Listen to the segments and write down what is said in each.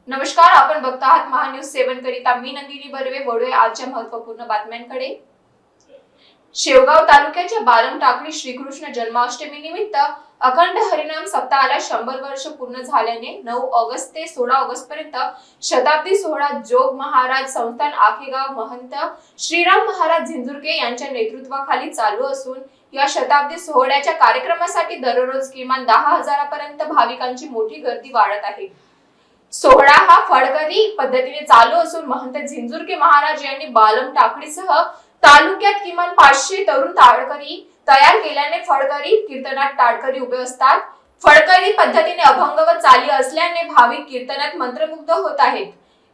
नमस्कार, आपण बघता आहात महान्यूज 7 करिता मी नंदिनी बर्वे. वळूया आजच्या महत्त्वपूर्ण बातम्यांकडे. शेवगाव तालुक्याच्या बालम टाकळी श्रीकृष्ण जन्माष्टमी निमित्त अखंड हरिनाम सप्ताहाला 100 वर्ष पूर्ण झाल्याने 9 ऑगस्ट ते 16 ऑगस्ट पर्यंत शताब्दी सोहळा जोग महाराज संस्थान आखेगाव महंत श्रीराम महाराज झिंजुरके यांच्या नेतृत्वाखाली चालू असून या शताब्दी सोहळ्याच्या कार्यक्रमासाठी दररोज किमान 10,000 पर्यंत भाविकांची मोठी गर्दी वाढत आहे. सोहळा हा फडकरी पद्धतीने चालू असून महंत झिंजुरके महाराज यांनी बालम टाकळीसह तालुक्यात किमान 500 तरुण ताडकरी तयार केल्याने फडकरी कीर्तनात ताडकरी उभे असतात. फडकरी पद्धतीने अभंग व चाली असल्याने भाविक कीर्तनात मंत्रमुग्ध होत आहेत.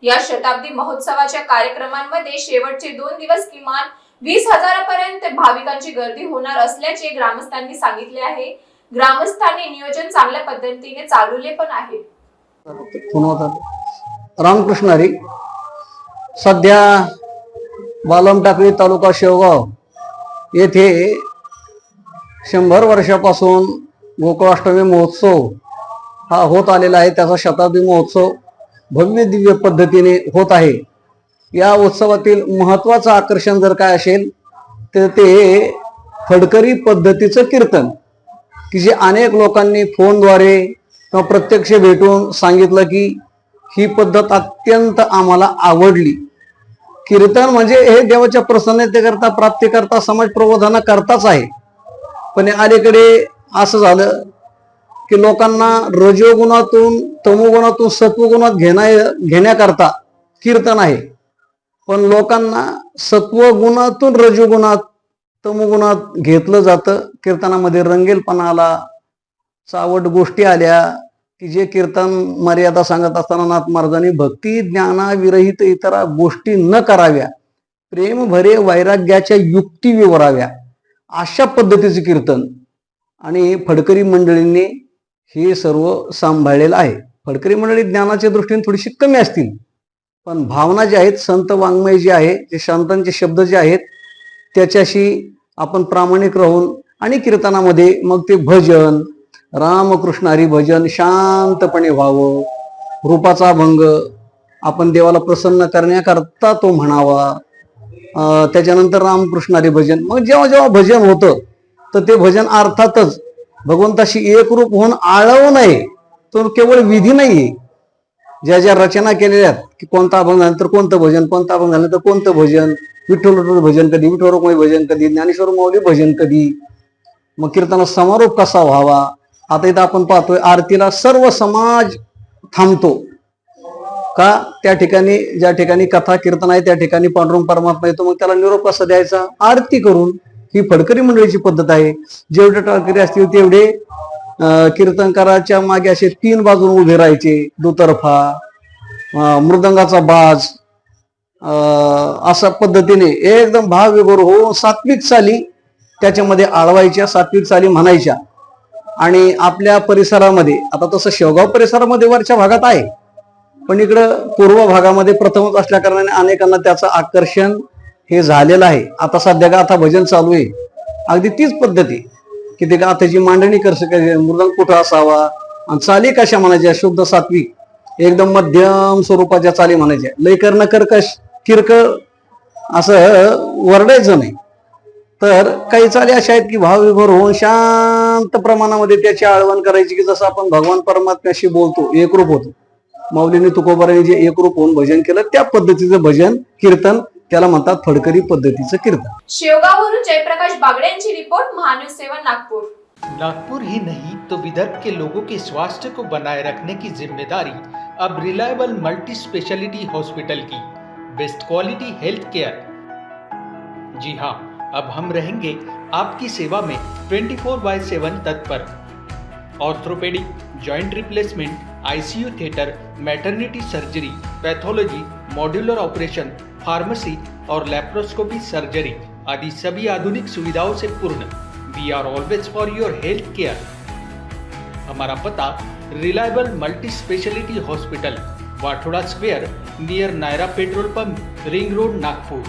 या शताब्दी महोत्सवाच्या कार्यक्रमांमध्ये शेवटचे 2 दिवस किमान 20,000 पर्यंत भाविकांची गर्दी होणार असल्याचे ग्रामस्थांनी सांगितले आहे. ग्रामस्थांनी नियोजन चांगल्या पद्धतीने चालवले पण आहे. रामकृष्ण हरी. सध्या बालम टाकळी तालुका शेवगाव येथे 100 वर्षापासून गोकुळाष्टमी महोत्सव हा होत आलेला आहे. त्याचा शताब्दी महोत्सव भव्य दिव्य पद्धतीने होत आहे. या उत्सवातील महत्वाचं आकर्षण जर काय असेल तर ते फडकरी पद्धतीचं कीर्तन, की जे अनेक लोकांनी फोनद्वारे किंवा प्रत्यक्ष भेटून सांगितलं की ही पद्धत अत्यंत आम्हाला आवडली. कीर्तन म्हणजे हे देवाच्या प्रसन्नतेकरता प्राप्तीकरता समाज प्रबोधना करताच आहे. पण अलीकडे असं झालं की लोकांना रजोगुणातून तमोगुणातून सत्वगुणात घेण्याकरता कीर्तन आहे, पण लोकांना सत्वगुणातून रजोगुणात तमोगुणात घेतलं जातं. कीर्तनामध्ये रंगेलपणा आला, चावट गोष्टी आल्या की जे कीर्तन मर्यादा सांगत असताना नाथ महाराजांनी भक्ती ज्ञानाविरहित इतर गोष्टी न कराव्या, प्रेम भरे वैराग्याच्या युक्ती विवराव्या, अशा पद्धतीचे कीर्तन आणि फडकरी मंडळींनी हे सर्व सांभाळलेलं आहे. फडकरी मंडळी ज्ञानाच्या दृष्टीने थोडीशी कमी असतील, पण भावना जे आहेत, संत वाङ्मय जे आहे, जे संतांचे शब्द जे आहेत त्याच्याशी आपण प्रामाणिक राहून आणि कीर्तनामध्ये मग ते भजन रामकृष्ण हरी भजन शांतपणे व्हावं. रूपाचा अभंग आपण देवाला प्रसन्न करण्याकरता तो म्हणावा. त्याच्यानंतर रामकृष्ण हरी भजन. मग जेव्हा जेव्हा भजन होतं तर ते भजन अर्थातच भगवंताशी एकरूप होऊन आळवू नये. तो केवळ विधी नाहीये. ज्या ज्या रचना केलेल्या आहेत की कोणता अभंग झाल्यानंतर कोणतं भजन, कोणता अभंग झाल्यानंतर कोणतं भजन, विठ्ठल भजन कधी, विठ्ठल रुक्मिणी भजन कधी, ज्ञानेश्वर माऊली भजन कधी, मग कीर्तनात समारोप कसा व्हावा. आता इथं आपण पाहतोय आरतीला सर्व समाज थांबतो का, त्या ठिकाणी ज्या ठिकाणी कथा कीर्तन आहे त्या ठिकाणी पांडुरंग परमात्मा येतो, मग त्याला निरोप कसा द्यायचा, आरती करून. ही फडकरी मंडळीची पद्धत आहे. जेवढे टाळकरी असतील तेवढे कीर्तनकाराच्या मागे असे 3 बाजून उभे राहायचे, दुतर्फा मृदंगाचा बाज, अशा पद्धतीने एकदम भावविभोर होऊन सात्विक चाली त्याच्यामध्ये आळवायच्या, सात्विक चाली म्हणायच्या. आणि आपल्या परिसरामध्ये आता तसं शेवगाव परिसरामध्ये वरच्या भागात आहे, पण इकडं पूर्व भागामध्ये प्रथमच असल्या कारणाने अनेकांना त्याचं आकर्षण हे झालेलं आहे. आता सध्या गाथा भजन चालू आहे, अगदी तीच पद्धती की ते गाथेची मांडणी कसं, मृदंग कुठं असावा आणि चाली कशा म्हणायच्या, शुद्ध सात्विक एकदम मध्यम स्वरूपाच्या चाली म्हणायच्या. लय करणं कर्कश किरकळ असं वरडायचं नाही. तर काही चाली अशा आहेत की भावविभोर होऊन शांत प्रमाणामध्ये त्याची आळवण करायची, की जसं आपण भगवान परमात्म्याशी बोलतो, एकरूप होतो. माऊलीने तुकोबाराने जे एकरूप होऊन भजन केलं त्या पद्धतीचं भजन कीर्तन त्याला म्हणतात फडकरी पद्धतीचं कीर्तन. शेवगाववरून जयप्रकाश बागडे यांची रिपोर्ट, महान्यूज 7 नागपूर. नागपुर ही नहीं तो विदर्भ के लोगों के स्वास्थ्य को बनाए रखने की जिम्मेदारी अब रिलायबल मल्टी स्पेशलिटी हॉस्पिटल की। Best quality health care. जी हाँ, अब हम रहेंगे आपकी सेवा में 24/7 तत्पर। Orthopaedic, joint replacement, ICU theatre, maternity surgery, pathology, modular operation, pharmacy और लैप्रोस्कोपी सर्जरी आदि सभी आधुनिक सुविधाओं से पूर्ण। We are always for your health care. हमारा पता reliable multi speciality hospital, Wathoda square, near Nayara petrol pump, ring road, Nagpur.